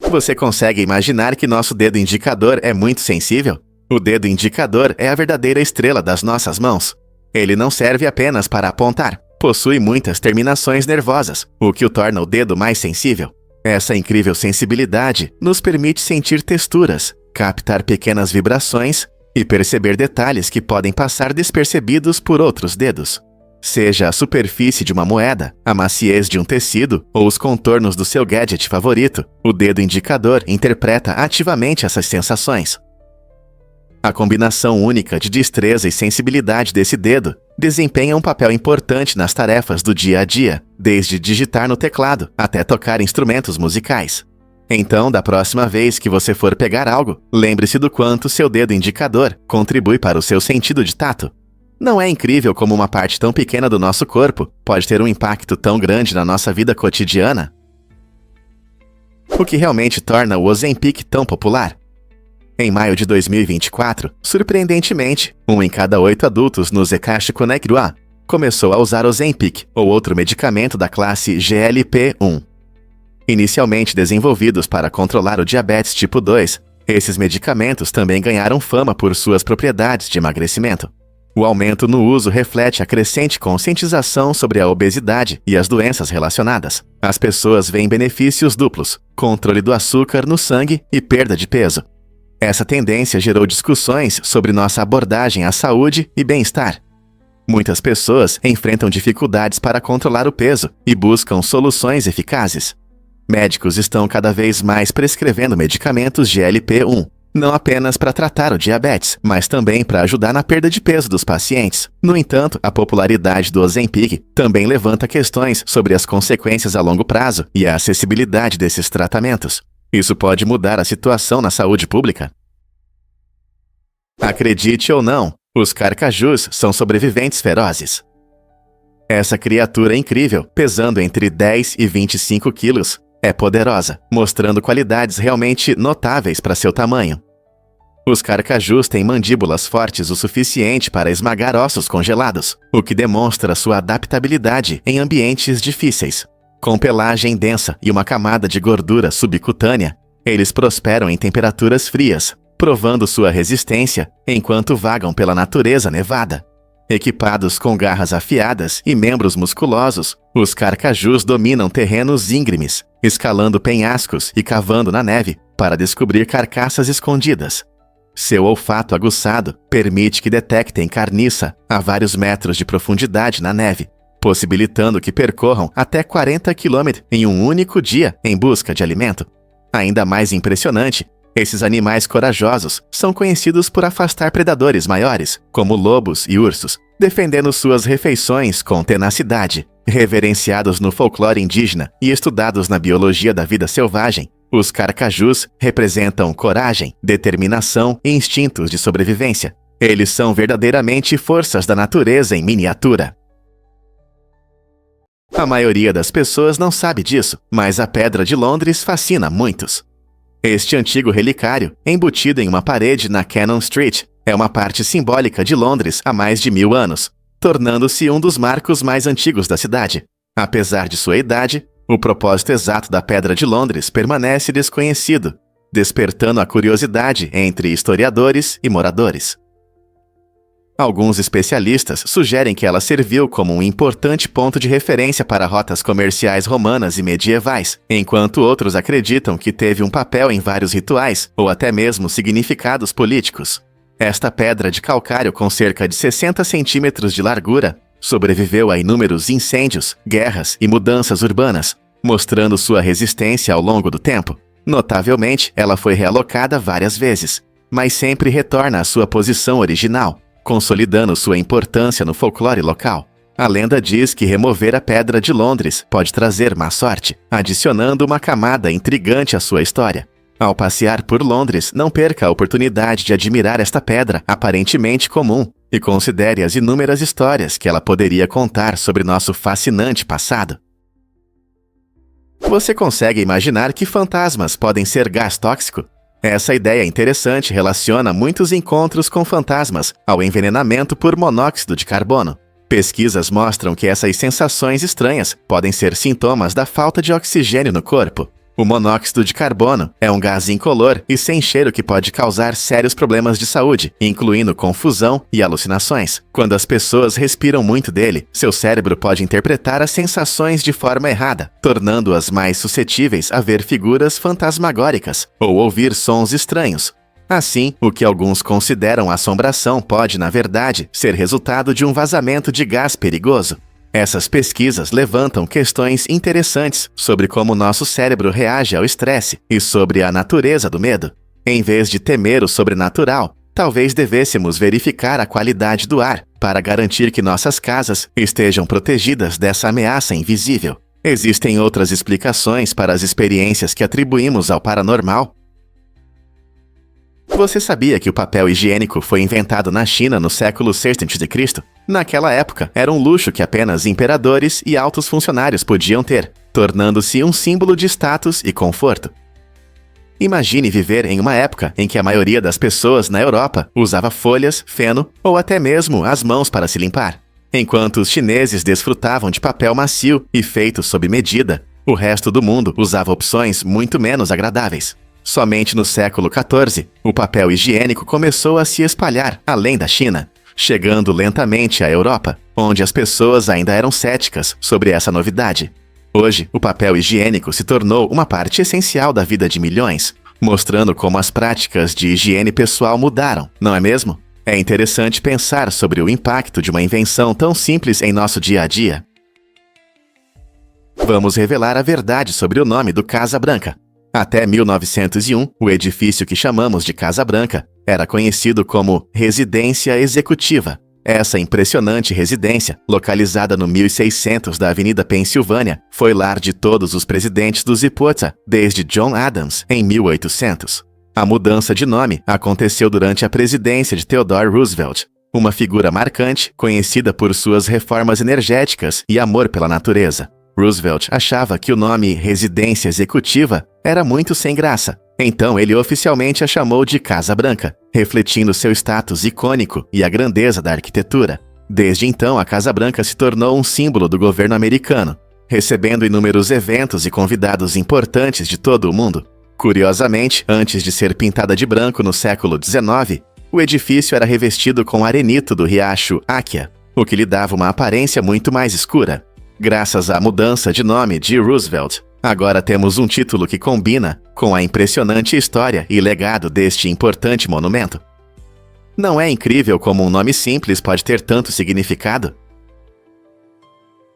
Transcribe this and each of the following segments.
Você consegue imaginar que nosso dedo indicador é muito sensível? O dedo indicador é a verdadeira estrela das nossas mãos. Ele não serve apenas para apontar. Possui muitas terminações nervosas, o que o torna o dedo mais sensível. Essa incrível sensibilidade nos permite sentir texturas, captar pequenas vibrações e perceber detalhes que podem passar despercebidos por outros dedos. Seja a superfície de uma moeda, a maciez de um tecido ou os contornos do seu gadget favorito, o dedo indicador interpreta ativamente essas sensações. A combinação única de destreza e sensibilidade desse dedo desempenha um papel importante nas tarefas do dia a dia, desde digitar no teclado até tocar instrumentos musicais. Então, da próxima vez que você for pegar algo, lembre-se do quanto seu dedo indicador contribui para o seu sentido de tato. Não é incrível como uma parte tão pequena do nosso corpo pode ter um impacto tão grande na nossa vida cotidiana? O que realmente torna o Ozempic tão popular? Em maio de 2024, surpreendentemente, 1 em cada 8 adultos no Zekashkunekruah começou a usar Ozempic, ou outro medicamento da classe GLP-1. Inicialmente desenvolvidos para controlar o diabetes tipo 2, esses medicamentos também ganharam fama por suas propriedades de emagrecimento. O aumento no uso reflete a crescente conscientização sobre a obesidade e as doenças relacionadas. As pessoas veem benefícios duplos: controle do açúcar no sangue e perda de peso. Essa tendência gerou discussões sobre nossa abordagem à saúde e bem-estar. Muitas pessoas enfrentam dificuldades para controlar o peso e buscam soluções eficazes. Médicos estão cada vez mais prescrevendo medicamentos GLP-1, não apenas para tratar o diabetes, mas também para ajudar na perda de peso dos pacientes. No entanto, a popularidade do Ozempic também levanta questões sobre as consequências a longo prazo e a acessibilidade desses tratamentos. Isso pode mudar a situação na saúde pública? Acredite ou não, os carcajus são sobreviventes ferozes. Essa criatura incrível, pesando entre 10 e 25 quilos, é poderosa, mostrando qualidades realmente notáveis para seu tamanho. Os carcajus têm mandíbulas fortes o suficiente para esmagar ossos congelados, o que demonstra sua adaptabilidade em ambientes difíceis. Com pelagem densa e uma camada de gordura subcutânea, eles prosperam em temperaturas frias, provando sua resistência enquanto vagam pela natureza nevada. Equipados com garras afiadas e membros musculosos, os carcajus dominam terrenos íngremes, escalando penhascos e cavando na neve para descobrir carcaças escondidas. Seu olfato aguçado permite que detectem carniça a vários metros de profundidade na neve, possibilitando que percorram até 40 km em um único dia em busca de alimento. Ainda mais impressionante, esses animais corajosos são conhecidos por afastar predadores maiores, como lobos e ursos, defendendo suas refeições com tenacidade. Reverenciados no folclore indígena e estudados na biologia da vida selvagem, os carcajus representam coragem, determinação e instintos de sobrevivência. Eles são verdadeiramente forças da natureza em miniatura. A maioria das pessoas não sabe disso, mas a Pedra de Londres fascina muitos. Este antigo relicário, embutido em uma parede na Cannon Street, é uma parte simbólica de Londres há mais de 1000 anos, tornando-se um dos marcos mais antigos da cidade. Apesar de sua idade, o propósito exato da Pedra de Londres permanece desconhecido, despertando a curiosidade entre historiadores e moradores. Alguns especialistas sugerem que ela serviu como um importante ponto de referência para rotas comerciais romanas e medievais, enquanto outros acreditam que teve um papel em vários rituais ou até mesmo significados políticos. Esta pedra de calcário com cerca de 60 centímetros de largura sobreviveu a inúmeros incêndios, guerras e mudanças urbanas, mostrando sua resistência ao longo do tempo. Notavelmente, ela foi realocada várias vezes, mas sempre retorna à sua posição original, consolidando sua importância no folclore local. A lenda diz que remover a Pedra de Londres pode trazer má sorte, adicionando uma camada intrigante à sua história. Ao passear por Londres, não perca a oportunidade de admirar esta pedra aparentemente comum e considere as inúmeras histórias que ela poderia contar sobre nosso fascinante passado. Você consegue imaginar que fantasmas podem ser gás tóxico? Essa ideia interessante relaciona muitos encontros com fantasmas ao envenenamento por monóxido de carbono. Pesquisas mostram que essas sensações estranhas podem ser sintomas da falta de oxigênio no corpo. O monóxido de carbono é um gás incolor e sem cheiro que pode causar sérios problemas de saúde, incluindo confusão e alucinações. Quando as pessoas respiram muito dele, seu cérebro pode interpretar as sensações de forma errada, tornando-as mais suscetíveis a ver figuras fantasmagóricas ou ouvir sons estranhos. Assim, o que alguns consideram assombração pode, na verdade, ser resultado de um vazamento de gás perigoso. Essas pesquisas levantam questões interessantes sobre como nosso cérebro reage ao estresse e sobre a natureza do medo. Em vez de temer o sobrenatural, talvez devêssemos verificar a qualidade do ar para garantir que nossas casas estejam protegidas dessa ameaça invisível. Existem outras explicações para as experiências que atribuímos ao paranormal? Você sabia que o papel higiênico foi inventado na China no século VI a.C.? Naquela época, era um luxo que apenas imperadores e altos funcionários podiam ter, tornando-se um símbolo de status e conforto. Imagine viver em uma época em que a maioria das pessoas na Europa usava folhas, feno ou até mesmo as mãos para se limpar. Enquanto os chineses desfrutavam de papel macio e feito sob medida, o resto do mundo usava opções muito menos agradáveis. Somente no século XIV, o papel higiênico começou a se espalhar além da China, chegando lentamente à Europa, onde as pessoas ainda eram céticas sobre essa novidade. Hoje, o papel higiênico se tornou uma parte essencial da vida de milhões, mostrando como as práticas de higiene pessoal mudaram, não é mesmo? É interessante pensar sobre o impacto de uma invenção tão simples em nosso dia a dia. Vamos revelar a verdade sobre o nome do Casa Branca. Até 1901, o edifício que chamamos de Casa Branca era conhecido como Residência Executiva. Essa impressionante residência, localizada no 1600 da Avenida Pensilvânia, foi lar de todos os presidentes do Zipporta, desde John Adams, em 1800. A mudança de nome aconteceu durante a presidência de Theodore Roosevelt, uma figura marcante, conhecida por suas reformas energéticas e amor pela natureza. Roosevelt achava que o nome Residência Executiva era muito sem graça, então ele oficialmente a chamou de Casa Branca, refletindo seu status icônico e a grandeza da arquitetura. Desde então, a Casa Branca se tornou um símbolo do governo americano, recebendo inúmeros eventos e convidados importantes de todo o mundo. Curiosamente, antes de ser pintada de branco no século XIX, o edifício era revestido com arenito do riacho Aquia, o que lhe dava uma aparência muito mais escura. Graças à mudança de nome de Roosevelt, agora temos um título que combina com a impressionante história e legado deste importante monumento. Não é incrível como um nome simples pode ter tanto significado?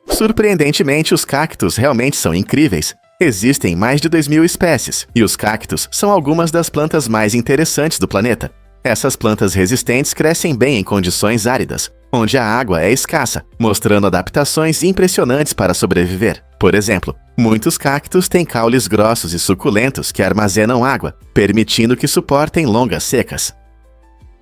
Surpreendentemente, os cactos realmente são incríveis. Existem mais de 2.000 espécies, e os cactos são algumas das plantas mais interessantes do planeta. Essas plantas resistentes crescem bem em condições áridas, onde a água é escassa, mostrando adaptações impressionantes para sobreviver. Por exemplo, muitos cactos têm caules grossos e suculentos que armazenam água, permitindo que suportem longas secas.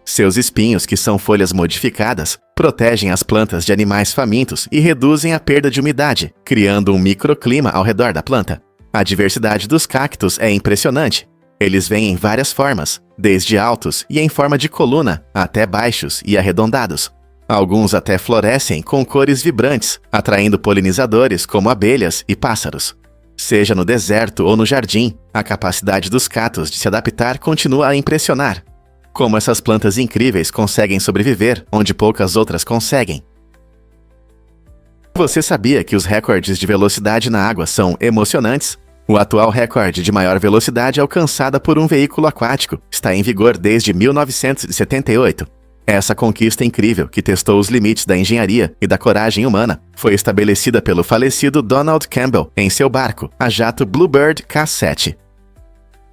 Seus espinhos, que são folhas modificadas, protegem as plantas de animais famintos e reduzem a perda de umidade, criando um microclima ao redor da planta. A diversidade dos cactos é impressionante. Eles vêm em várias formas, desde altos e em forma de coluna, até baixos e arredondados. Alguns até florescem com cores vibrantes, atraindo polinizadores como abelhas e pássaros. Seja no deserto ou no jardim, a capacidade dos cactos de se adaptar continua a impressionar. Como essas plantas incríveis conseguem sobreviver onde poucas outras conseguem. Você sabia que os recordes de velocidade na água são emocionantes? O atual recorde de maior velocidade alcançada por um veículo aquático está em vigor desde 1978. Essa conquista incrível, que testou os limites da engenharia e da coragem humana, foi estabelecida pelo falecido Donald Campbell em seu barco, a jato Bluebird K7.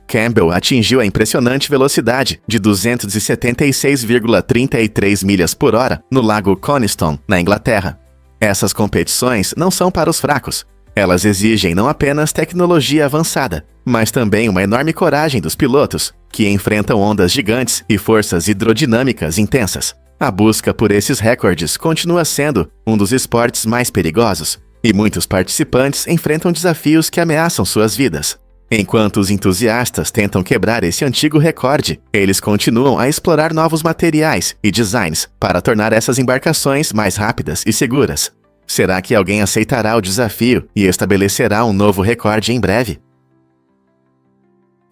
Campbell atingiu a impressionante velocidade de 276,33 milhas por hora no lago Coniston, na Inglaterra. Essas competições não são para os fracos. Elas exigem não apenas tecnologia avançada, mas também uma enorme coragem dos pilotos, que enfrentam ondas gigantes e forças hidrodinâmicas intensas. A busca por esses recordes continua sendo um dos esportes mais perigosos, e muitos participantes enfrentam desafios que ameaçam suas vidas. Enquanto os entusiastas tentam quebrar esse antigo recorde, eles continuam a explorar novos materiais e designs para tornar essas embarcações mais rápidas e seguras. Será que alguém aceitará o desafio e estabelecerá um novo recorde em breve?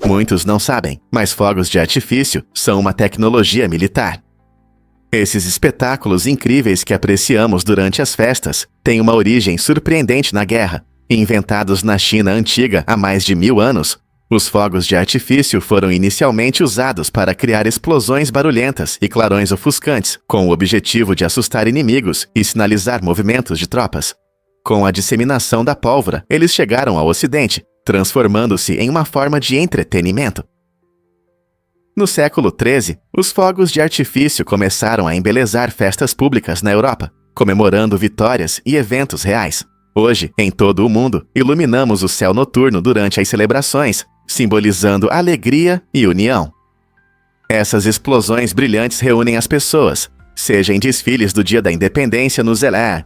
Muitos não sabem, mas fogos de artifício são uma tecnologia militar. Esses espetáculos incríveis que apreciamos durante as festas têm uma origem surpreendente na guerra. Inventados na China antiga há mais de 1000 anos, os fogos de artifício foram inicialmente usados para criar explosões barulhentas e clarões ofuscantes, com o objetivo de assustar inimigos e sinalizar movimentos de tropas. Com a disseminação da pólvora, eles chegaram ao Ocidente, transformando-se em uma forma de entretenimento. No século XIII, os fogos de artifício começaram a embelezar festas públicas na Europa, comemorando vitórias e eventos reais. Hoje, em todo o mundo, iluminamos o céu noturno durante as celebrações, simbolizando alegria e união. Essas explosões brilhantes reúnem as pessoas, seja em desfiles do Dia da Independência no Zelé,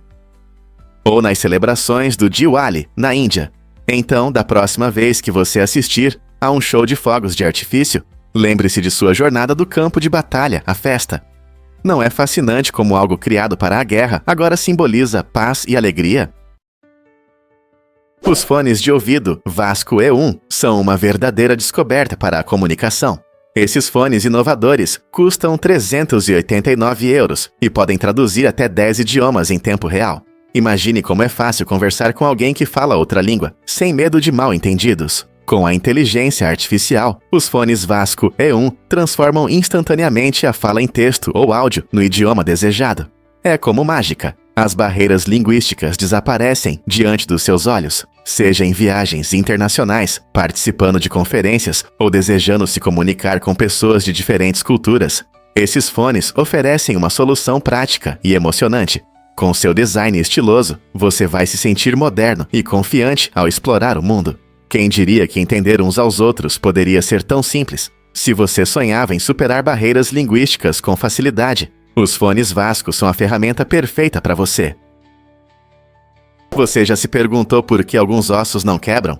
ou nas celebrações do Diwali, na Índia. Então, da próxima vez que você assistir a um show de fogos de artifício, lembre-se de sua jornada do campo de batalha, a festa. Não é fascinante como algo criado para a guerra agora simboliza paz e alegria? Os fones de ouvido Vasco E1 são uma verdadeira descoberta para a comunicação. Esses fones inovadores custam 389 euros e podem traduzir até 10 idiomas em tempo real. Imagine como é fácil conversar com alguém que fala outra língua, sem medo de mal-entendidos. Com a inteligência artificial, os fones Vasco E1 transformam instantaneamente a fala em texto ou áudio no idioma desejado. É como mágica. As barreiras linguísticas desaparecem diante dos seus olhos, seja em viagens internacionais, participando de conferências ou desejando se comunicar com pessoas de diferentes culturas. Esses fones oferecem uma solução prática e emocionante. Com seu design estiloso, você vai se sentir moderno e confiante ao explorar o mundo. Quem diria que entender uns aos outros poderia ser tão simples? Se você sonhava em superar barreiras linguísticas com facilidade, os fones Vasco são a ferramenta perfeita para você. Você já se perguntou por que alguns ossos não quebram?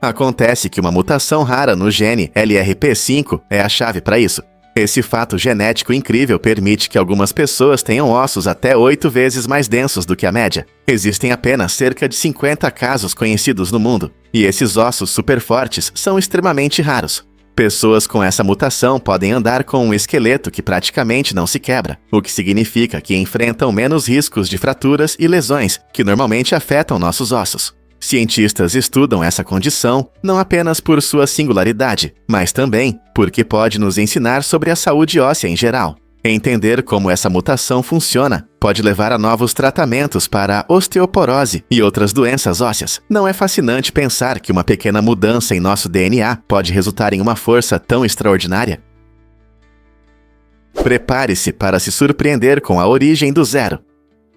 Acontece que uma mutação rara no gene LRP5 é a chave para isso. Esse fato genético incrível permite que algumas pessoas tenham ossos até 8 vezes mais densos do que a média. Existem apenas cerca de 50 casos conhecidos no mundo, e esses ossos superfortes são extremamente raros. Pessoas com essa mutação podem andar com um esqueleto que praticamente não se quebra, o que significa que enfrentam menos riscos de fraturas e lesões que normalmente afetam nossos ossos. Cientistas estudam essa condição não apenas por sua singularidade, mas também porque pode nos ensinar sobre a saúde óssea em geral. Entender como essa mutação funciona pode levar a novos tratamentos para a osteoporose e outras doenças ósseas. Não é fascinante pensar que uma pequena mudança em nosso DNA pode resultar em uma força tão extraordinária? Prepare-se para se surpreender com a origem do zero.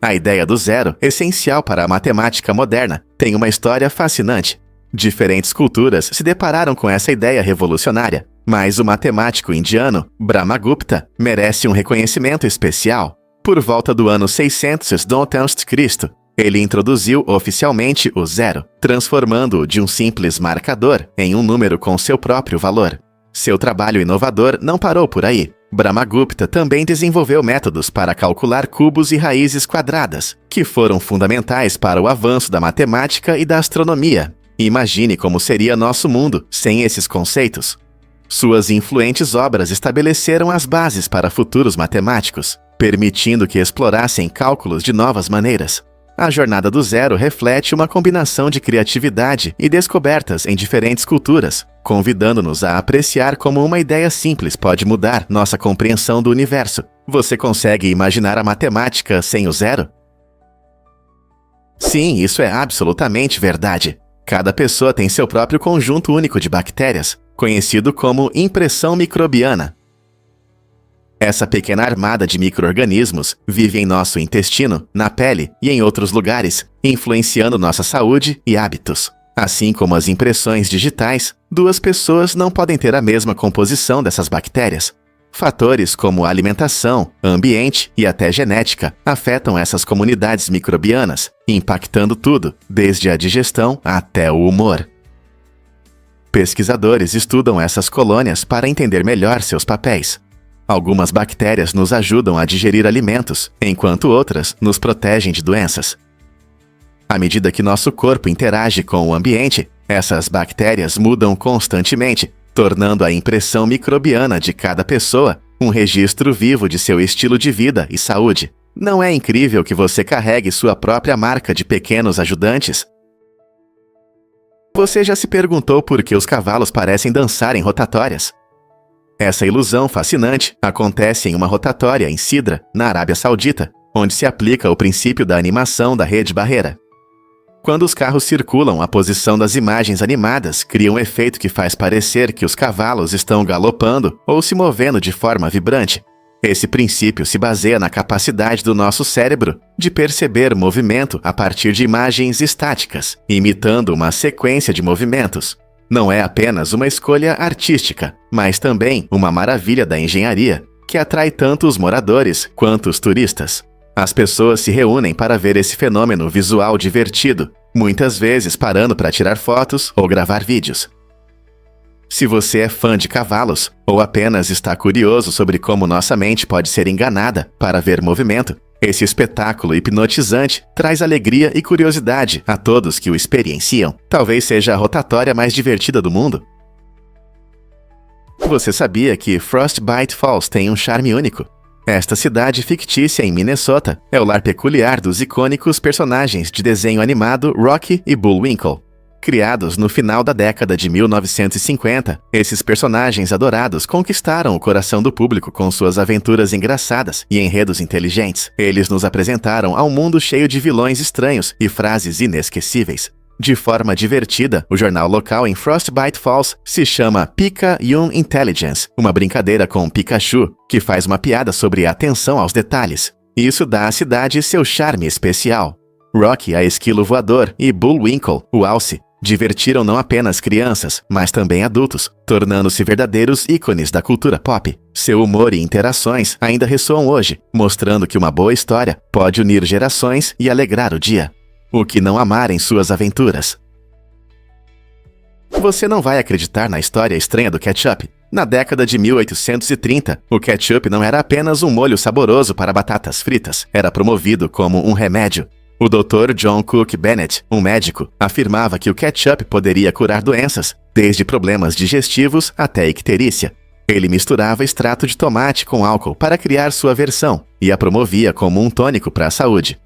A ideia do zero, essencial para a matemática moderna, tem uma história fascinante. Diferentes culturas se depararam com essa ideia revolucionária, mas o matemático indiano Brahmagupta merece um reconhecimento especial. Por volta do ano 600 d.C., ele introduziu oficialmente o zero, transformando-o de um simples marcador em um número com seu próprio valor. Seu trabalho inovador não parou por aí. Brahmagupta também desenvolveu métodos para calcular cubos e raízes quadradas, que foram fundamentais para o avanço da matemática e da astronomia. Imagine como seria nosso mundo sem esses conceitos. Suas influentes obras estabeleceram as bases para futuros matemáticos, permitindo que explorassem cálculos de novas maneiras. A jornada do zero reflete uma combinação de criatividade e descobertas em diferentes culturas, convidando-nos a apreciar como uma ideia simples pode mudar nossa compreensão do universo. Você consegue imaginar a matemática sem o zero? Sim, isso é absolutamente verdade. Cada pessoa tem seu próprio conjunto único de bactérias, conhecido como impressão microbiana. Essa pequena armada de micro-organismos vive em nosso intestino, na pele e em outros lugares, influenciando nossa saúde e hábitos. Assim como as impressões digitais, duas pessoas não podem ter a mesma composição dessas bactérias. Fatores como alimentação, ambiente e até genética afetam essas comunidades microbianas, impactando tudo, desde a digestão até o humor. Pesquisadores estudam essas colônias para entender melhor seus papéis. Algumas bactérias nos ajudam a digerir alimentos, enquanto outras nos protegem de doenças. À medida que nosso corpo interage com o ambiente, essas bactérias mudam constantemente, tornando a impressão microbiana de cada pessoa um registro vivo de seu estilo de vida e saúde. Não é incrível que você carregue sua própria marca de pequenos ajudantes? Você já se perguntou por que os cavalos parecem dançar em rotatórias? Essa ilusão fascinante acontece em uma rotatória em Sidra, na Arábia Saudita, onde se aplica o princípio da animação da rede barreira. Quando os carros circulam, a posição das imagens animadas cria um efeito que faz parecer que os cavalos estão galopando ou se movendo de forma vibrante. Esse princípio se baseia na capacidade do nosso cérebro de perceber movimento a partir de imagens estáticas, imitando uma sequência de movimentos. Não é apenas uma escolha artística, mas também uma maravilha da engenharia, que atrai tanto os moradores quanto os turistas. As pessoas se reúnem para ver esse fenômeno visual divertido, muitas vezes parando para tirar fotos ou gravar vídeos. Se você é fã de cavalos, ou apenas está curioso sobre como nossa mente pode ser enganada para ver movimento, esse espetáculo hipnotizante traz alegria e curiosidade a todos que o experienciam. Talvez seja a rotatória mais divertida do mundo. Você sabia que Frostbite Falls tem um charme único? Esta cidade fictícia em Minnesota é o lar peculiar dos icônicos personagens de desenho animado Rocky e Bullwinkle. Criados no final da década de 1950, esses personagens adorados conquistaram o coração do público com suas aventuras engraçadas e enredos inteligentes. Eles nos apresentaram a um mundo cheio de vilões estranhos e frases inesquecíveis. De forma divertida, o jornal local em Frostbite Falls se chama Pika-Young Intelligence, uma brincadeira com Pikachu, que faz uma piada sobre a atenção aos detalhes. Isso dá à cidade seu charme especial. Rocky, a esquilo voador, e Bullwinkle, o alce, divertiram não apenas crianças, mas também adultos, tornando-se verdadeiros ícones da cultura pop. Seu humor e interações ainda ressoam hoje, mostrando que uma boa história pode unir gerações e alegrar o dia. O que não amar em suas aventuras? Você não vai acreditar na história estranha do ketchup. Na década de 1830, o ketchup não era apenas um molho saboroso para batatas fritas, era promovido como um remédio. O Dr. John Cook Bennett, um médico, afirmava que o ketchup poderia curar doenças, desde problemas digestivos até icterícia. Ele misturava extrato de tomate com álcool para criar sua versão e a promovia como um tônico para a saúde.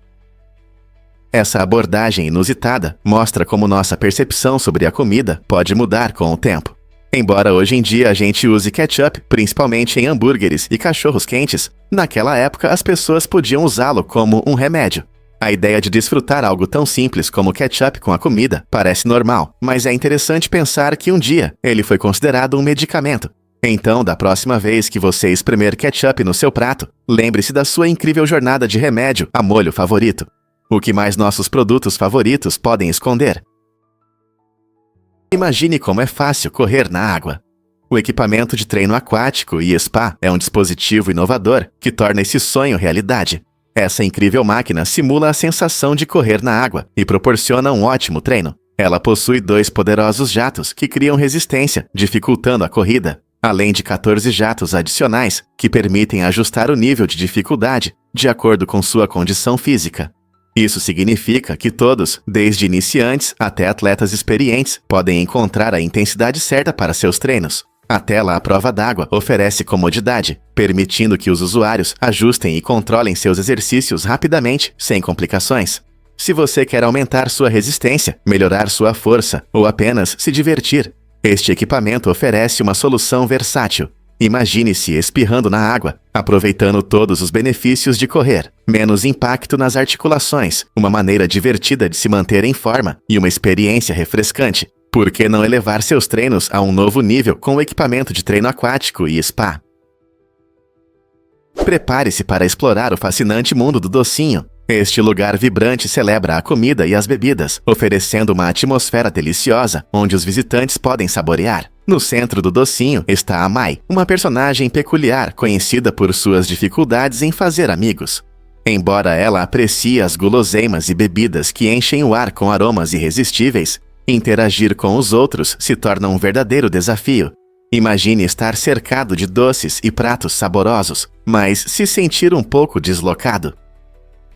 Essa abordagem inusitada mostra como nossa percepção sobre a comida pode mudar com o tempo. Embora hoje em dia a gente use ketchup principalmente em hambúrgueres e cachorros quentes, naquela época as pessoas podiam usá-lo como um remédio. A ideia de desfrutar algo tão simples como ketchup com a comida parece normal, mas é interessante pensar que um dia ele foi considerado um medicamento. Então, da próxima vez que você espremer ketchup no seu prato, lembre-se da sua incrível jornada de remédio a molho favorito. O que mais nossos produtos favoritos podem esconder? Imagine como é fácil correr na água. O equipamento de treino aquático e spa é um dispositivo inovador que torna esse sonho realidade. Essa incrível máquina simula a sensação de correr na água e proporciona um ótimo treino. Ela possui 2 poderosos jatos que criam resistência, dificultando a corrida, além de 14 jatos adicionais que permitem ajustar o nível de dificuldade de acordo com sua condição física. Isso significa que todos, desde iniciantes até atletas experientes, podem encontrar a intensidade certa para seus treinos. A tela à prova d'água oferece comodidade, permitindo que os usuários ajustem e controlem seus exercícios rapidamente, sem complicações. Se você quer aumentar sua resistência, melhorar sua força ou apenas se divertir, este equipamento oferece uma solução versátil. Imagine-se espirrando na água, aproveitando todos os benefícios de correr. Menos impacto nas articulações, uma maneira divertida de se manter em forma e uma experiência refrescante. Por que não elevar seus treinos a um novo nível com o equipamento de treino aquático e spa? Prepare-se para explorar o fascinante mundo do docinho. Este lugar vibrante celebra a comida e as bebidas, oferecendo uma atmosfera deliciosa, onde os visitantes podem saborear. No centro do docinho está a Mai, uma personagem peculiar conhecida por suas dificuldades em fazer amigos. Embora ela aprecie as guloseimas e bebidas que enchem o ar com aromas irresistíveis, interagir com os outros se torna um verdadeiro desafio. Imagine estar cercado de doces e pratos saborosos, mas se sentir um pouco deslocado.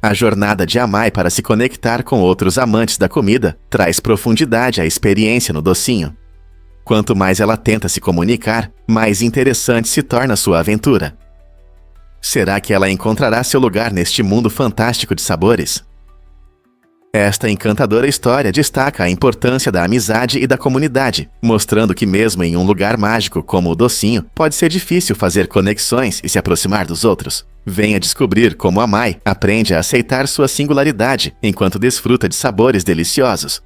A jornada de Amai para se conectar com outros amantes da comida traz profundidade à experiência no docinho. Quanto mais ela tenta se comunicar, mais interessante se torna sua aventura. Será que ela encontrará seu lugar neste mundo fantástico de sabores? Esta encantadora história destaca a importância da amizade e da comunidade, mostrando que mesmo em um lugar mágico como o docinho, pode ser difícil fazer conexões e se aproximar dos outros. Venha descobrir como a Mai aprende a aceitar sua singularidade enquanto desfruta de sabores deliciosos.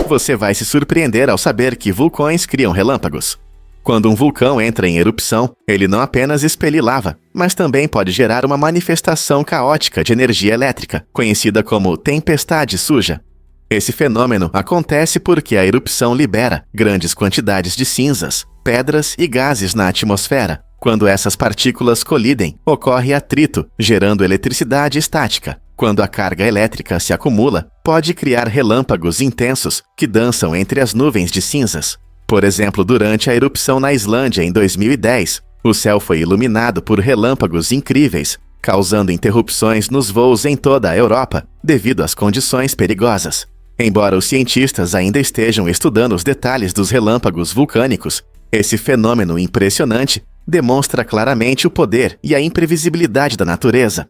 Você vai se surpreender ao saber que vulcões criam relâmpagos. Quando um vulcão entra em erupção, ele não apenas expele lava, mas também pode gerar uma manifestação caótica de energia elétrica, conhecida como tempestade suja. Esse fenômeno acontece porque a erupção libera grandes quantidades de cinzas, pedras e gases na atmosfera. Quando essas partículas colidem, ocorre atrito, gerando eletricidade estática. Quando a carga elétrica se acumula, pode criar relâmpagos intensos que dançam entre as nuvens de cinzas. Por exemplo, durante a erupção na Islândia em 2010, o céu foi iluminado por relâmpagos incríveis, causando interrupções nos voos em toda a Europa, devido às condições perigosas. Embora os cientistas ainda estejam estudando os detalhes dos relâmpagos vulcânicos, esse fenômeno impressionante demonstra claramente o poder e a imprevisibilidade da natureza.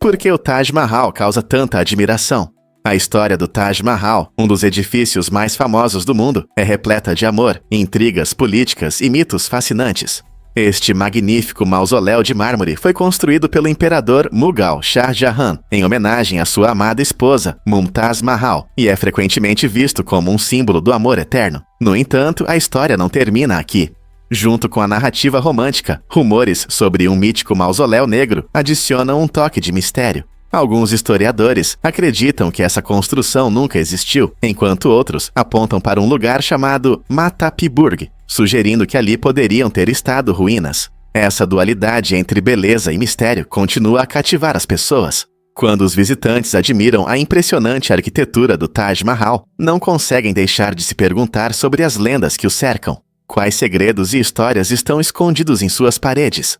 Por que o Taj Mahal causa tanta admiração? A história do Taj Mahal, um dos edifícios mais famosos do mundo, é repleta de amor, intrigas políticas e mitos fascinantes. Este magnífico mausoléu de mármore foi construído pelo imperador Mughal Shah Jahan, em homenagem à sua amada esposa, Mumtaz Mahal, e é frequentemente visto como um símbolo do amor eterno. No entanto, a história não termina aqui. Junto com a narrativa romântica, rumores sobre um mítico mausoléu negro adicionam um toque de mistério. Alguns historiadores acreditam que essa construção nunca existiu, enquanto outros apontam para um lugar chamado Matapiburg, sugerindo que ali poderiam ter estado ruínas. Essa dualidade entre beleza e mistério continua a cativar as pessoas. Quando os visitantes admiram a impressionante arquitetura do Taj Mahal, não conseguem deixar de se perguntar sobre as lendas que o cercam. Quais segredos e histórias estão escondidos em suas paredes?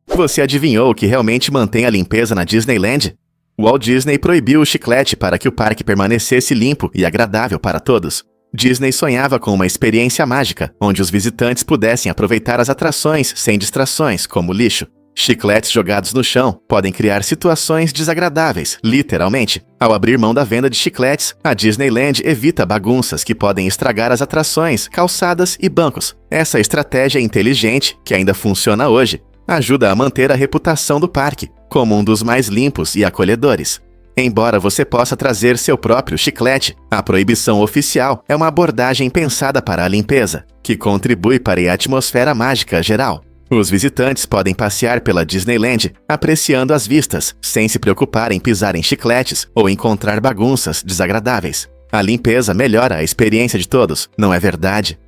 Você adivinhou o que realmente mantém a limpeza na Disneyland? Walt Disney proibiu o chiclete para que o parque permanecesse limpo e agradável para todos. Disney sonhava com uma experiência mágica, onde os visitantes pudessem aproveitar as atrações sem distrações, como lixo. Chicletes jogados no chão podem criar situações desagradáveis, literalmente. Ao abrir mão da venda de chicletes, a Disneyland evita bagunças que podem estragar as atrações, calçadas e bancos. Essa estratégia inteligente, que ainda funciona hoje, ajuda a manter a reputação do parque como um dos mais limpos e acolhedores. Embora você possa trazer seu próprio chiclete, a proibição oficial é uma abordagem pensada para a limpeza, que contribui para a atmosfera mágica geral. Os visitantes podem passear pela Disneyland apreciando as vistas, sem se preocupar em pisar em chicletes ou encontrar bagunças desagradáveis. A limpeza melhora a experiência de todos, não é verdade?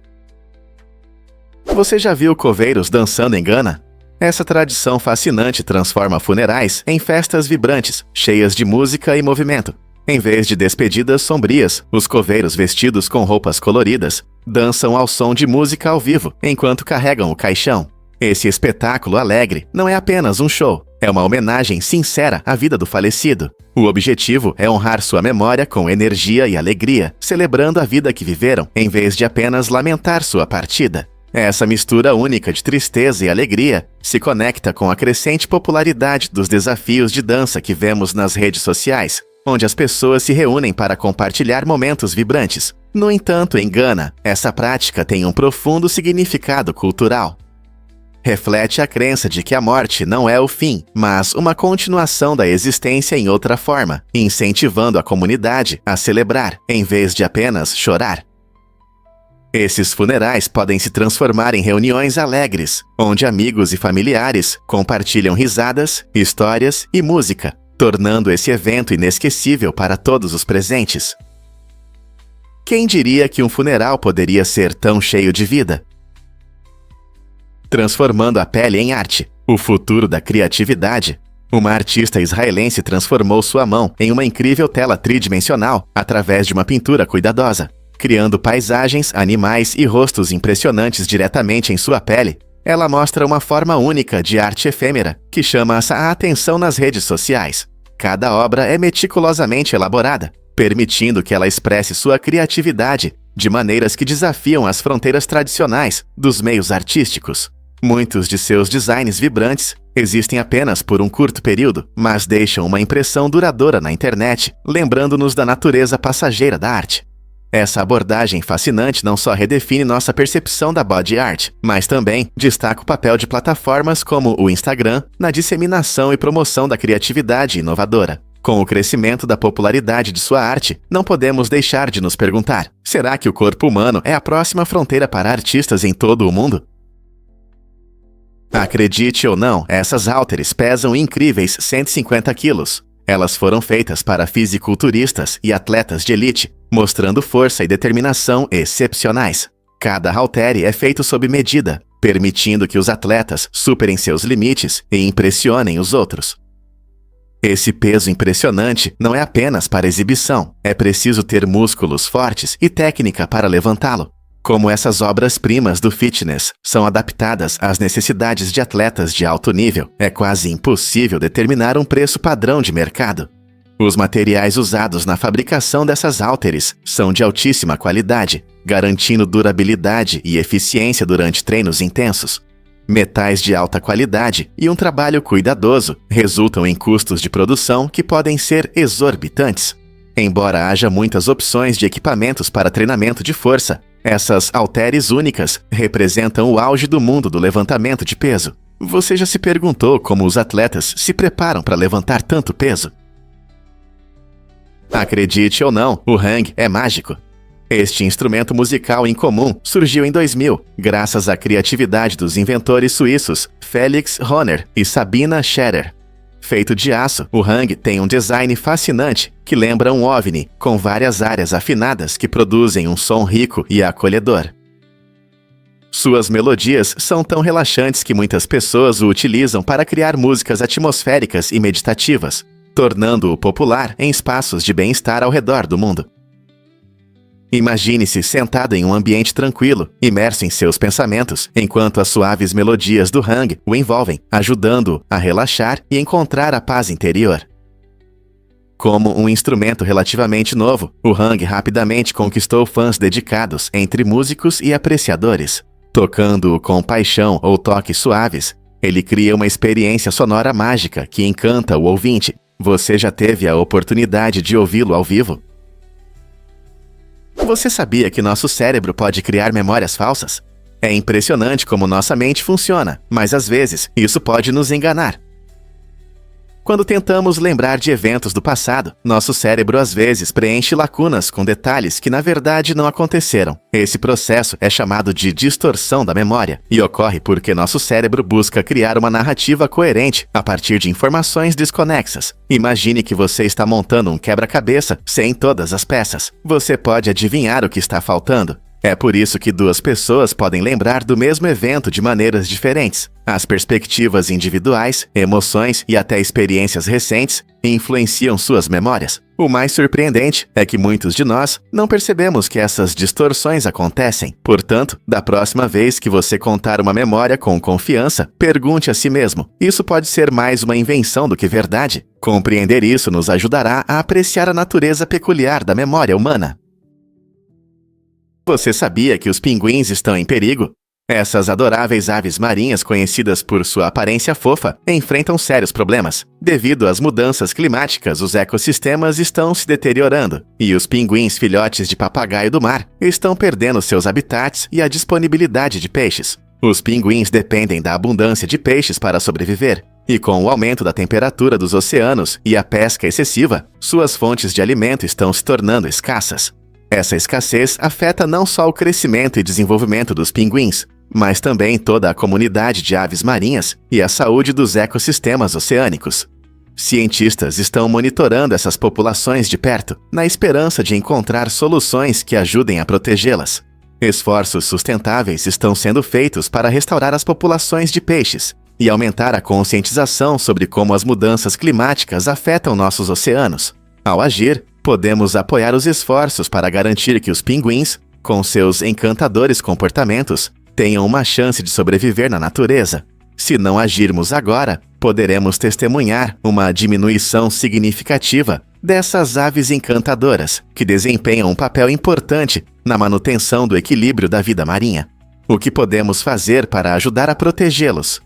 Você já viu coveiros dançando em Gana? Essa tradição fascinante transforma funerais em festas vibrantes, cheias de música e movimento. Em vez de despedidas sombrias, os coveiros vestidos com roupas coloridas dançam ao som de música ao vivo enquanto carregam o caixão. Esse espetáculo alegre não é apenas um show, é uma homenagem sincera à vida do falecido. O objetivo é honrar sua memória com energia e alegria, celebrando a vida que viveram, em vez de apenas lamentar sua partida. Essa mistura única de tristeza e alegria se conecta com a crescente popularidade dos desafios de dança que vemos nas redes sociais, onde as pessoas se reúnem para compartilhar momentos vibrantes. No entanto, em Gana, essa prática tem um profundo significado cultural. Reflete a crença de que a morte não é o fim, mas uma continuação da existência em outra forma, incentivando a comunidade a celebrar, em vez de apenas chorar. Esses funerais podem se transformar em reuniões alegres, onde amigos e familiares compartilham risadas, histórias e música, tornando esse evento inesquecível para todos os presentes. Quem diria que um funeral poderia ser tão cheio de vida? Transformando a pele em arte, o futuro da criatividade. Uma artista israelense transformou sua mão em uma incrível tela tridimensional através de uma pintura cuidadosa. Criando paisagens, animais e rostos impressionantes diretamente em sua pele, ela mostra uma forma única de arte efêmera que chama a atenção nas redes sociais. Cada obra é meticulosamente elaborada, permitindo que ela expresse sua criatividade de maneiras que desafiam as fronteiras tradicionais dos meios artísticos. Muitos de seus designs vibrantes existem apenas por um curto período, mas deixam uma impressão duradoura na internet, lembrando-nos da natureza passageira da arte. Essa abordagem fascinante não só redefine nossa percepção da body art, mas também destaca o papel de plataformas como o Instagram na disseminação e promoção da criatividade inovadora. Com o crescimento da popularidade de sua arte, não podemos deixar de nos perguntar: será que o corpo humano é a próxima fronteira para artistas em todo o mundo? Acredite ou não, essas halteres pesam incríveis 150 quilos. Elas foram feitas para fisiculturistas e atletas de elite, mostrando força e determinação excepcionais. Cada haltere é feito sob medida, permitindo que os atletas superem seus limites e impressionem os outros. Esse peso impressionante não é apenas para exibição, é preciso ter músculos fortes e técnica para levantá-lo. Como essas obras-primas do fitness são adaptadas às necessidades de atletas de alto nível, é quase impossível determinar um preço padrão de mercado. Os materiais usados na fabricação dessas halteres são de altíssima qualidade, garantindo durabilidade e eficiência durante treinos intensos. Metais de alta qualidade e um trabalho cuidadoso resultam em custos de produção que podem ser exorbitantes. Embora haja muitas opções de equipamentos para treinamento de força, essas halteres únicas representam o auge do mundo do levantamento de peso. Você já se perguntou como os atletas se preparam para levantar tanto peso? Acredite ou não, o hang é mágico. Este instrumento musical incomum surgiu em 2000, graças à criatividade dos inventores suíços Felix Hohner e Sabina Scherer. Feito de aço, o hang tem um design fascinante que lembra um OVNI, com várias áreas afinadas que produzem um som rico e acolhedor. Suas melodias são tão relaxantes que muitas pessoas o utilizam para criar músicas atmosféricas e meditativas, tornando-o popular em espaços de bem-estar ao redor do mundo. Imagine-se sentado em um ambiente tranquilo, imerso em seus pensamentos, enquanto as suaves melodias do hang o envolvem, ajudando-o a relaxar e encontrar a paz interior. Como um instrumento relativamente novo, o hang rapidamente conquistou fãs dedicados entre músicos e apreciadores. Tocando-o com paixão ou toques suaves, ele cria uma experiência sonora mágica que encanta o ouvinte. Você já teve a oportunidade de ouvi-lo ao vivo? Você sabia que nosso cérebro pode criar memórias falsas? É impressionante como nossa mente funciona, mas às vezes isso pode nos enganar. Quando tentamos lembrar de eventos do passado, nosso cérebro às vezes preenche lacunas com detalhes que na verdade não aconteceram. Esse processo é chamado de distorção da memória e ocorre porque nosso cérebro busca criar uma narrativa coerente a partir de informações desconexas. Imagine que você está montando um quebra-cabeça sem todas as peças. Você pode adivinhar o que está faltando. É por isso que duas pessoas podem lembrar do mesmo evento de maneiras diferentes. As perspectivas individuais, emoções e até experiências recentes influenciam suas memórias. O mais surpreendente é que muitos de nós não percebemos que essas distorções acontecem. Portanto, da próxima vez que você contar uma memória com confiança, pergunte a si mesmo: isso pode ser mais uma invenção do que verdade? Compreender isso nos ajudará a apreciar a natureza peculiar da memória humana. Você sabia que os pinguins estão em perigo? Essas adoráveis aves marinhas, conhecidas por sua aparência fofa, enfrentam sérios problemas. Devido às mudanças climáticas, os ecossistemas estão se deteriorando, e os pinguins filhotes de papagaio do mar estão perdendo seus habitats e a disponibilidade de peixes. Os pinguins dependem da abundância de peixes para sobreviver, e com o aumento da temperatura dos oceanos e a pesca excessiva, suas fontes de alimento estão se tornando escassas. Essa escassez afeta não só o crescimento e desenvolvimento dos pinguins, mas também toda a comunidade de aves marinhas e a saúde dos ecossistemas oceânicos. Cientistas estão monitorando essas populações de perto, na esperança de encontrar soluções que ajudem a protegê-las. Esforços sustentáveis estão sendo feitos para restaurar as populações de peixes e aumentar a conscientização sobre como as mudanças climáticas afetam nossos oceanos. Ao agir, podemos apoiar os esforços para garantir que os pinguins, com seus encantadores comportamentos, tenham uma chance de sobreviver na natureza. Se não agirmos agora, poderemos testemunhar uma diminuição significativa dessas aves encantadoras, que desempenham um papel importante na manutenção do equilíbrio da vida marinha. O que podemos fazer para ajudar a protegê-los?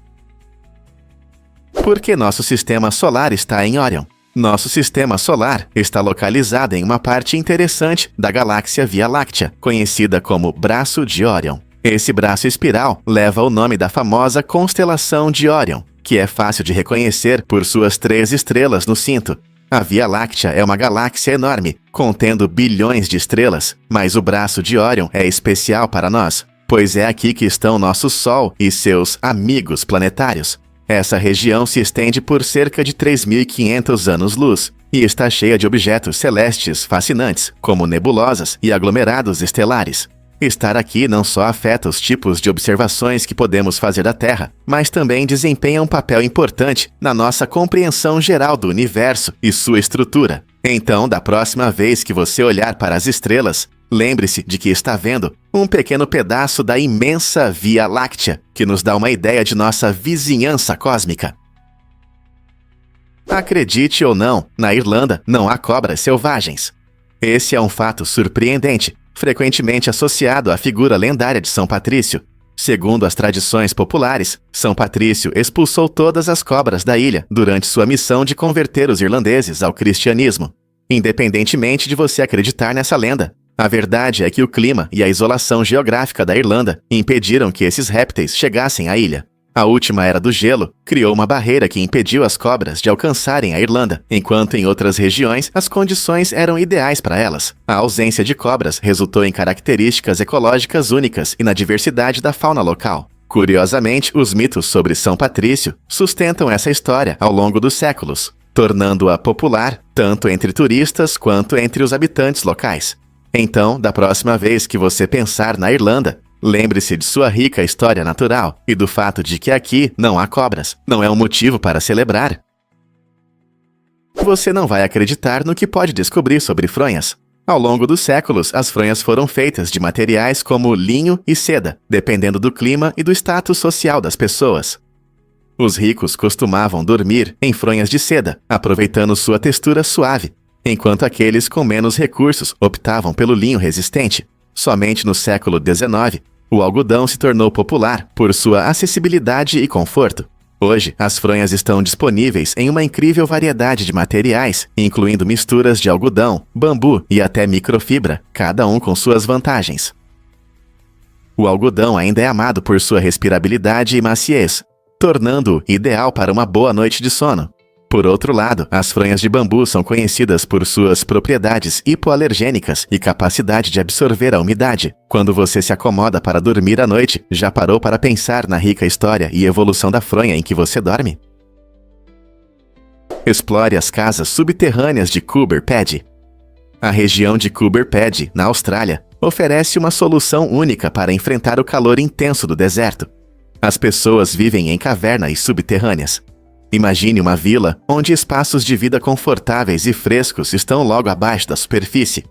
Por que nosso sistema solar está em Órion? Nosso sistema solar está localizado em uma parte interessante da galáxia Via Láctea, conhecida como Braço de Órion. Esse braço espiral leva o nome da famosa constelação de Órion, que é fácil de reconhecer por suas 3 estrelas no cinto. A Via Láctea é uma galáxia enorme, contendo bilhões de estrelas, mas o Braço de Órion é especial para nós, pois é aqui que estão nosso Sol e seus amigos planetários. Essa região se estende por cerca de 3.500 anos-luz e está cheia de objetos celestes fascinantes, como nebulosas e aglomerados estelares. Estar aqui não só afeta os tipos de observações que podemos fazer da Terra, mas também desempenha um papel importante na nossa compreensão geral do universo e sua estrutura. Então, da próxima vez que você olhar para as estrelas, lembre-se de que está vendo um pequeno pedaço da imensa Via Láctea, que nos dá uma ideia de nossa vizinhança cósmica. Acredite ou não, na Irlanda não há cobras selvagens. Esse é um fato surpreendente, frequentemente associado à figura lendária de São Patrício. Segundo as tradições populares, São Patrício expulsou todas as cobras da ilha durante sua missão de converter os irlandeses ao cristianismo. Independentemente de você acreditar nessa lenda, a verdade é que o clima e a isolação geográfica da Irlanda impediram que esses répteis chegassem à ilha. A última era do gelo criou uma barreira que impediu as cobras de alcançarem a Irlanda, enquanto em outras regiões as condições eram ideais para elas. A ausência de cobras resultou em características ecológicas únicas e na diversidade da fauna local. Curiosamente, os mitos sobre São Patrício sustentam essa história ao longo dos séculos, tornando-a popular tanto entre turistas quanto entre os habitantes locais. Então, da próxima vez que você pensar na Irlanda, lembre-se de sua rica história natural e do fato de que aqui não há cobras. Não é um motivo para celebrar. Você não vai acreditar no que pode descobrir sobre fronhas. Ao longo dos séculos, as fronhas foram feitas de materiais como linho e seda, dependendo do clima e do status social das pessoas. Os ricos costumavam dormir em fronhas de seda, aproveitando sua textura suave, enquanto aqueles com menos recursos optavam pelo linho resistente. Somente no século XIX, o algodão se tornou popular por sua acessibilidade e conforto. Hoje, as fronhas estão disponíveis em uma incrível variedade de materiais, incluindo misturas de algodão, bambu e até microfibra, cada um com suas vantagens. O algodão ainda é amado por sua respirabilidade e maciez, tornando-o ideal para uma boa noite de sono. Por outro lado, as fronhas de bambu são conhecidas por suas propriedades hipoalergênicas e capacidade de absorver a umidade. Quando você se acomoda para dormir à noite, já parou para pensar na rica história e evolução da fronha em que você dorme? Explore as casas subterrâneas de Coober Pedy. A região de Coober Pedy, na Austrália, oferece uma solução única para enfrentar o calor intenso do deserto. As pessoas vivem em cavernas subterrâneas. Imagine uma vila onde espaços de vida confortáveis e frescos estão logo abaixo da superfície.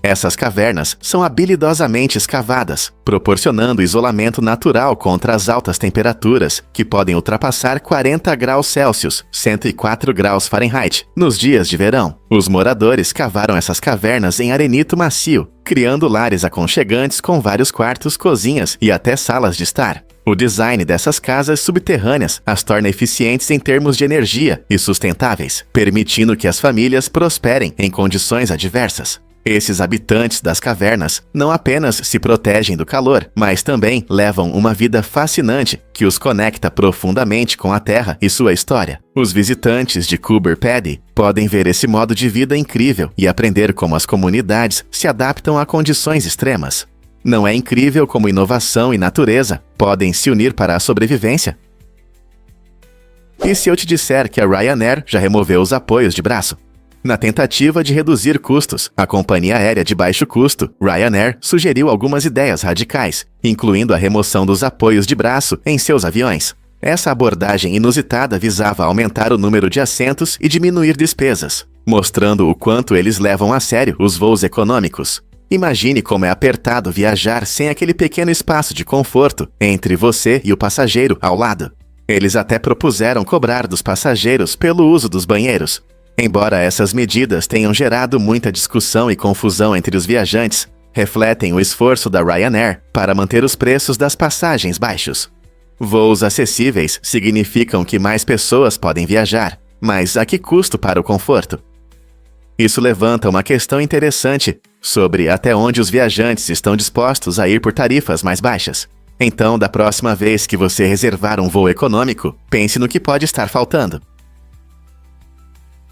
Essas cavernas são habilidosamente escavadas, proporcionando isolamento natural contra as altas temperaturas, que podem ultrapassar 40 graus Celsius, 104 graus Fahrenheit, nos dias de verão. Os moradores cavaram essas cavernas em arenito macio, criando lares aconchegantes com vários quartos, cozinhas e até salas de estar. O design dessas casas subterrâneas as torna eficientes em termos de energia e sustentáveis, permitindo que as famílias prosperem em condições adversas. Esses habitantes das cavernas não apenas se protegem do calor, mas também levam uma vida fascinante que os conecta profundamente com a Terra e sua história. Os visitantes de Coober Pedy podem ver esse modo de vida incrível e aprender como as comunidades se adaptam a condições extremas. Não é incrível como inovação e natureza podem se unir para a sobrevivência? E se eu te disser que a Ryanair já removeu os apoios de braço? Na tentativa de reduzir custos, a companhia aérea de baixo custo, Ryanair, sugeriu algumas ideias radicais, incluindo a remoção dos apoios de braço em seus aviões. Essa abordagem inusitada visava aumentar o número de assentos e diminuir despesas, mostrando o quanto eles levam a sério os voos econômicos. Imagine como é apertado viajar sem aquele pequeno espaço de conforto entre você e o passageiro ao lado. Eles até propuseram cobrar dos passageiros pelo uso dos banheiros. Embora essas medidas tenham gerado muita discussão e confusão entre os viajantes, refletem o esforço da Ryanair para manter os preços das passagens baixos. Voos acessíveis significam que mais pessoas podem viajar, mas a que custo para o conforto? Isso levanta uma questão interessante sobre até onde os viajantes estão dispostos a ir por tarifas mais baixas. Então, da próxima vez que você reservar um voo econômico, pense no que pode estar faltando.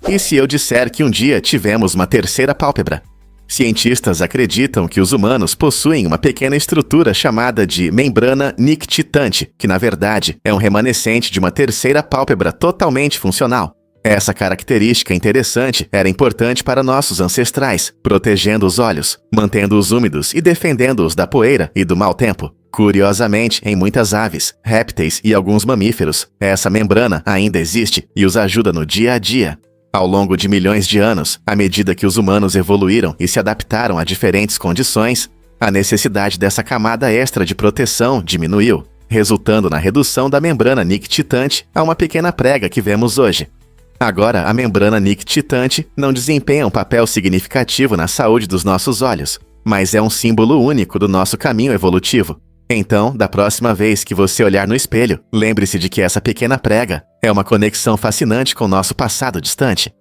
E se eu disser que um dia tivemos uma terceira pálpebra? Cientistas acreditam que os humanos possuem uma pequena estrutura chamada de membrana nictitante, que na verdade é um remanescente de uma terceira pálpebra totalmente funcional. Essa característica interessante era importante para nossos ancestrais, protegendo os olhos, mantendo-os úmidos e defendendo-os da poeira e do mau tempo. Curiosamente, em muitas aves, répteis e alguns mamíferos, essa membrana ainda existe e os ajuda no dia a dia. Ao longo de milhões de anos, à medida que os humanos evoluíram e se adaptaram a diferentes condições, a necessidade dessa camada extra de proteção diminuiu, resultando na redução da membrana nictitante a uma pequena prega que vemos hoje. Agora, a membrana nictitante não desempenha um papel significativo na saúde dos nossos olhos, mas é um símbolo único do nosso caminho evolutivo. Então, da próxima vez que você olhar no espelho, lembre-se de que essa pequena prega é uma conexão fascinante com nosso passado distante.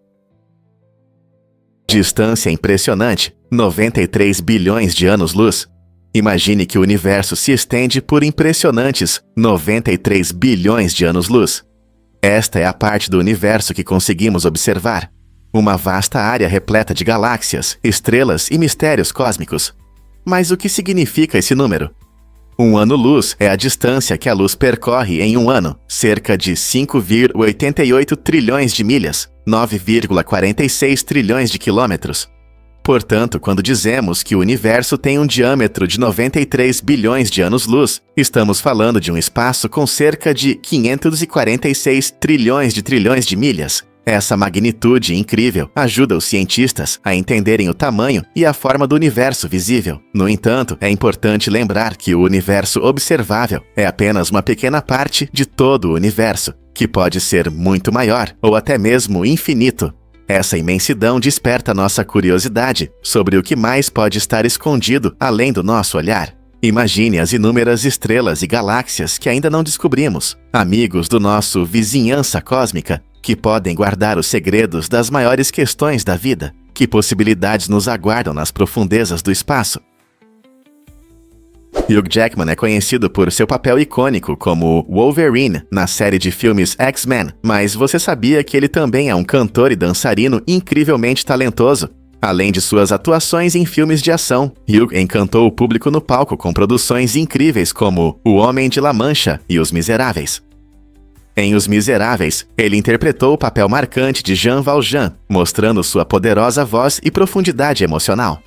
Distância impressionante, 93 bilhões de anos-luz. Imagine que o universo se estende por impressionantes 93 bilhões de anos-luz. Esta é a parte do universo que conseguimos observar. Uma vasta área repleta de galáxias, estrelas e mistérios cósmicos. Mas o que significa esse número? Um ano-luz é a distância que a luz percorre em um ano, cerca de 5,88 trilhões de milhas, 9,46 trilhões de quilômetros. Portanto, quando dizemos que o universo tem um diâmetro de 93 bilhões de anos-luz, estamos falando de um espaço com cerca de 546 trilhões de milhas. Essa magnitude incrível ajuda os cientistas a entenderem o tamanho e a forma do universo visível. No entanto, é importante lembrar que o universo observável é apenas uma pequena parte de todo o universo, que pode ser muito maior ou até mesmo infinito. Essa imensidão desperta nossa curiosidade sobre o que mais pode estar escondido além do nosso olhar. Imagine as inúmeras estrelas e galáxias que ainda não descobrimos, amigos do nosso vizinhança cósmica, que podem guardar os segredos das maiores questões da vida. Que possibilidades nos aguardam nas profundezas do espaço? Hugh Jackman é conhecido por seu papel icônico como Wolverine na série de filmes X-Men, mas você sabia que ele também é um cantor e dançarino incrivelmente talentoso? Além de suas atuações em filmes de ação, Hugh encantou o público no palco com produções incríveis como O Homem de La Mancha e Os Miseráveis. Em Os Miseráveis, ele interpretou o papel marcante de Jean Valjean, mostrando sua poderosa voz e profundidade emocional.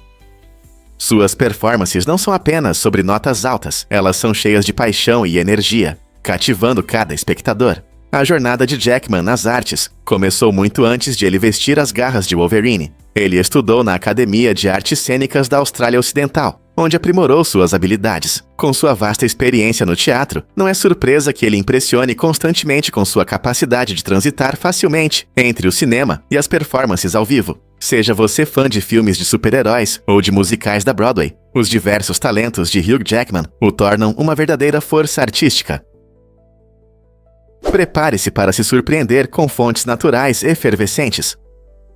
Suas performances não são apenas sobre notas altas, elas são cheias de paixão e energia, cativando cada espectador. A jornada de Jackman nas artes começou muito antes de ele vestir as garras de Wolverine. Ele estudou na Academia de Artes Cênicas da Austrália Ocidental, onde aprimorou suas habilidades. Com sua vasta experiência no teatro, não é surpresa que ele impressione constantemente com sua capacidade de transitar facilmente entre o cinema e as performances ao vivo. Seja você fã de filmes de super-heróis ou de musicais da Broadway, os diversos talentos de Hugh Jackman o tornam uma verdadeira força artística. Prepare-se para se surpreender com fontes naturais efervescentes.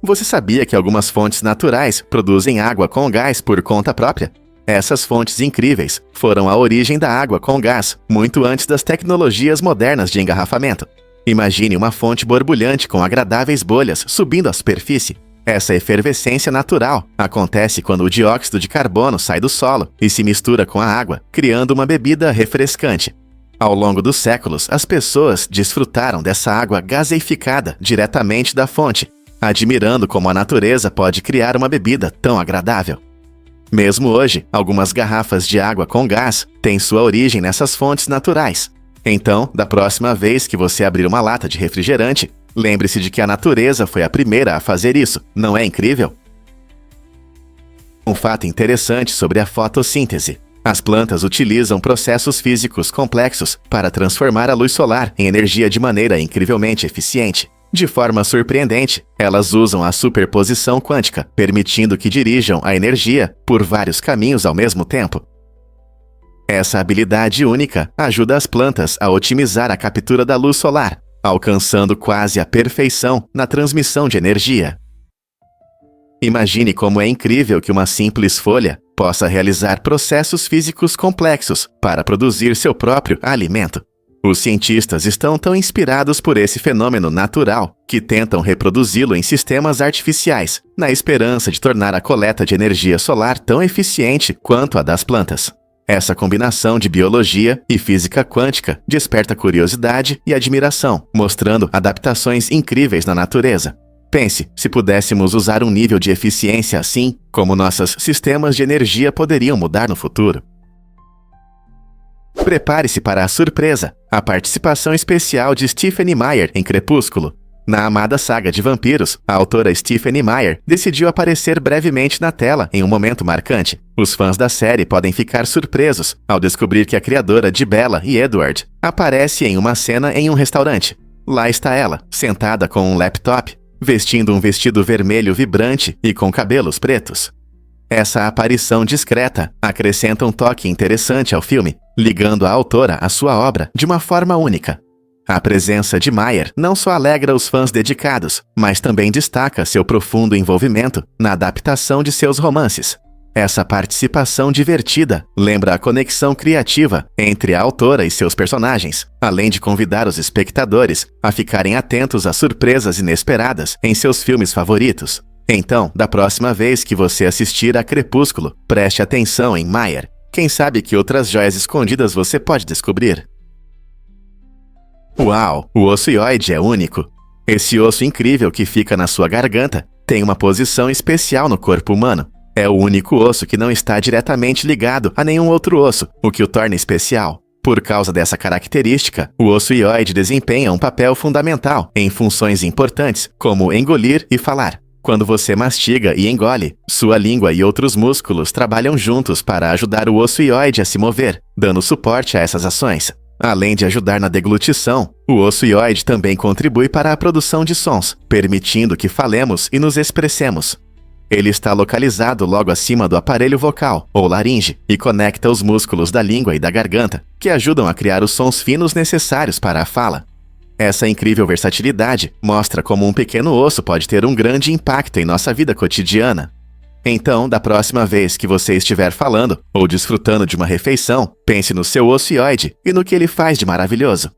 Você sabia que algumas fontes naturais produzem água com gás por conta própria? Essas fontes incríveis foram a origem da água com gás, muito antes das tecnologias modernas de engarrafamento. Imagine uma fonte borbulhante com agradáveis bolhas subindo à superfície. Essa efervescência natural acontece quando o dióxido de carbono sai do solo e se mistura com a água, criando uma bebida refrescante. Ao longo dos séculos, as pessoas desfrutaram dessa água gaseificada diretamente da fonte, admirando como a natureza pode criar uma bebida tão agradável. Mesmo hoje, algumas garrafas de água com gás têm sua origem nessas fontes naturais. Então, da próxima vez que você abrir uma lata de refrigerante, lembre-se de que a natureza foi a primeira a fazer isso. Não é incrível? Um fato interessante sobre a fotossíntese. As plantas utilizam processos físicos complexos para transformar a luz solar em energia de maneira incrivelmente eficiente. De forma surpreendente, elas usam a superposição quântica, permitindo que dirijam a energia por vários caminhos ao mesmo tempo. Essa habilidade única ajuda as plantas a otimizar a captura da luz solar, alcançando quase a perfeição na transmissão de energia. Imagine como é incrível que uma simples folha possa realizar processos físicos complexos para produzir seu próprio alimento. Os cientistas estão tão inspirados por esse fenômeno natural que tentam reproduzi-lo em sistemas artificiais, na esperança de tornar a coleta de energia solar tão eficiente quanto a das plantas. Essa combinação de biologia e física quântica desperta curiosidade e admiração, mostrando adaptações incríveis na natureza. Pense, se pudéssemos usar um nível de eficiência assim, como nossos sistemas de energia poderiam mudar no futuro. Prepare-se para a surpresa, a participação especial de Stephenie Meyer em Crepúsculo. Na amada saga de vampiros, a autora Stephenie Meyer decidiu aparecer brevemente na tela em um momento marcante. Os fãs da série podem ficar surpresos ao descobrir que a criadora de Bella e Edward aparece em uma cena em um restaurante. Lá está ela, sentada com um laptop, vestindo um vestido vermelho vibrante e com cabelos pretos. Essa aparição discreta acrescenta um toque interessante ao filme, ligando a autora à sua obra de uma forma única. A presença de Meyer não só alegra os fãs dedicados, mas também destaca seu profundo envolvimento na adaptação de seus romances. Essa participação divertida lembra a conexão criativa entre a autora e seus personagens, além de convidar os espectadores a ficarem atentos a surpresas inesperadas em seus filmes favoritos. Então, da próxima vez que você assistir a Crepúsculo, preste atenção em Meyer. Quem sabe que outras joias escondidas você pode descobrir? Uau! O osso hioide é único. Esse osso incrível que fica na sua garganta tem uma posição especial no corpo humano. É o único osso que não está diretamente ligado a nenhum outro osso, o que o torna especial. Por causa dessa característica, o osso hioide desempenha um papel fundamental em funções importantes, como engolir e falar. Quando você mastiga e engole, sua língua e outros músculos trabalham juntos para ajudar o osso hioide a se mover, dando suporte a essas ações. Além de ajudar na deglutição, o osso hioide também contribui para a produção de sons, permitindo que falemos e nos expressemos. Ele está localizado logo acima do aparelho vocal, ou laringe, e conecta os músculos da língua e da garganta, que ajudam a criar os sons finos necessários para a fala. Essa incrível versatilidade mostra como um pequeno osso pode ter um grande impacto em nossa vida cotidiana. Então, da próxima vez que você estiver falando ou desfrutando de uma refeição, pense no seu osso hioide e no que ele faz de maravilhoso.